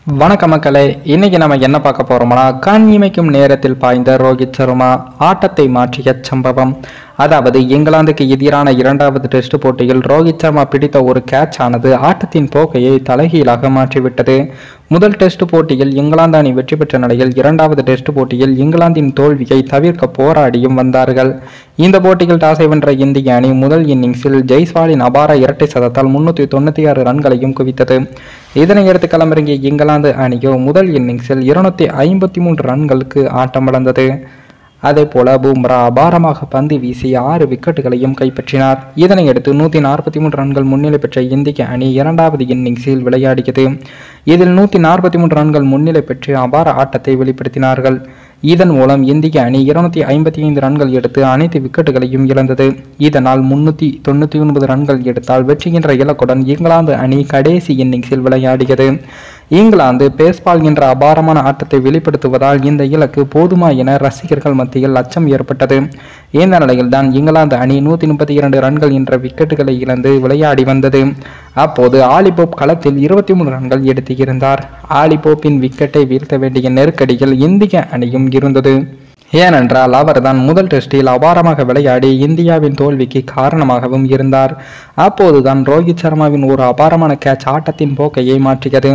வணக்க மக்களே, இன்னைக்கு நம்ம என்ன பார்க்க போறோம்னா, கண் இமைக்கும் நேரத்தில் பாய்ந்த ரோஹித் சர்மா ஆட்டத்தை மாற்றிய சம்பவம். அதாவது இங்கிலாந்துக்கு எதிரான இரண்டாவது டெஸ்ட் போட்டியில் ரோஹித் சர்மா பிடித்த ஒரு கேட்ச் ஆனது ஆட்டத்தின் போக்கையை தலைகீழாக மாற்றிவிட்டது. முதல் டெஸ்ட் போட்டியில் இங்கிலாந்து அணி வெற்றி பெற்ற நிலையில் இரண்டாவது டெஸ்ட் போட்டியில் இங்கிலாந்தின் தோல்வியை தவிர்க்க போராடியும் வந்தார்கள். இந்த போட்டியில் டாஸை வென்ற இந்திய அணி முதல் இன்னிங்ஸில் ஜெய்ஸ்வாலின் அபார இரட்டை சதத்தால் 396 ரன்களையும் குவித்தது. இதனையடுத்து களமிறங்கிய இங்கிலாந்து அணியோ முதல் இன்னிங்ஸில் 253 ரன்களுக்கு ஆட்டம் இழந்தது. அதே போல பும்ரா அபாரமாக பந்து வீசி 6 விக்கெட்டுகளையும் கைப்பற்றினார். இதனையடுத்து 143 ரன்கள் முன்னிலை பெற்ற இந்திய அணி இரண்டாவது இன்னிங்ஸில் விளையாடியது. இதில் 143 ரன்கள் முன்னிலை பெற்று அபார ஆட்டத்தை வெளிப்படுத்தினார்கள். இதன் மூலம் இந்திய அணி 255 ரன்கள் எடுத்து அனைத்து விக்கெட்டுகளையும் இழந்தது. இதனால் 399 ரன்கள் எடுத்தால் வெற்றி என்ற இலக்குடன் இங்கிலாந்து அணி கடைசி இன்னிங்ஸில் விளையாடியது. இங்கிலாந்து பேஸ்பால் என்ற அபாரமான ஆட்டத்தை வெளிப்படுத்துவதால் இந்த இலக்கு போதுமா என ரசிகர்கள் மத்தியில் அச்சம் ஏற்பட்டது. இந்த நிலையில்தான் இங்கிலாந்து அணி 132 ரன்கள் என்ற விக்கெட்டுகளை இழந்து விளையாடி வந்தது. அப்போது ஆலிபோப் களத்தில் 23 ரன்கள் எடுத்திருந்தார். ஆலிபோப்பின் விக்கெட்டை வீழ்த்த வேண்டிய நெருக்கடியில் இந்திய அணியும் இருந்தது. ஏனென்றால் அவர்தான் முதல் டெஸ்டில் அபாரமாக விளையாடி இந்தியாவின் தோல்விக்கு காரணமாகவும் இருந்தார். அப்போதுதான் ரோஹித் சர்மாவின் ஒரு அபாரமான கேட்ச் ஆட்டத்தின் போக்கையை மாற்றியது.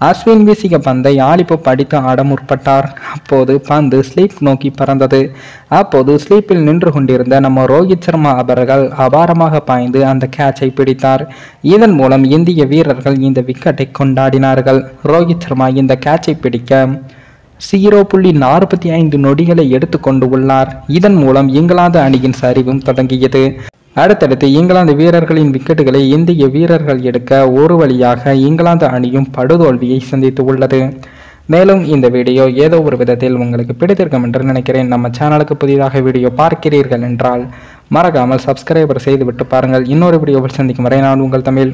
அஸ்வின் வீசிய பந்தை ஆலிபோப் அடித்து ஆட முற்பட்டார். அப்போது பந்து ஸ்லீப் நோக்கி பறந்தது. அப்போது ஸ்லீப்பில் நின்று கொண்டிருந்த நம்ம ரோஹித் சர்மா அவர்கள் அபாரமாக பாய்ந்து அந்த கேட்சை பிடித்தார். இதன் மூலம் இந்திய வீரர்கள் இந்த விக்கெட்டை கொண்டாடினார்கள். ரோஹித் சர்மா இந்த கேட்சை பிடிக்க 0.45 நொடிகளை எடுத்துக்கொண்டு உள்ளார். இதன் மூலம் இங்கிலாந்து அணியின் சரிவும் தொடங்கியது. அடுத்தடுத்து இங்கிலாந்து வீரர்களின் விக்கெட்டுகளை இந்திய வீரர்கள் எடுக்க ஒரு வழியாக இங்கிலாந்து அணியும் படுதோல்வியை சந்தித்து உள்ளது. மேலும் இந்த வீடியோ ஏதோ ஒரு விதத்தில் உங்களுக்கு பிடித்திருக்கும் என்று நினைக்கிறேன். நம்ம சேனலுக்கு புதிதாக வீடியோ பார்க்கிறீர்கள் என்றால் மறக்காமல் சப்ஸ்கிரைபர் செய்துவிட்டு பாருங்கள். இன்னொரு வீடியோவில் சந்திக்கும் வரை நான் உங்கள் தமிழ்.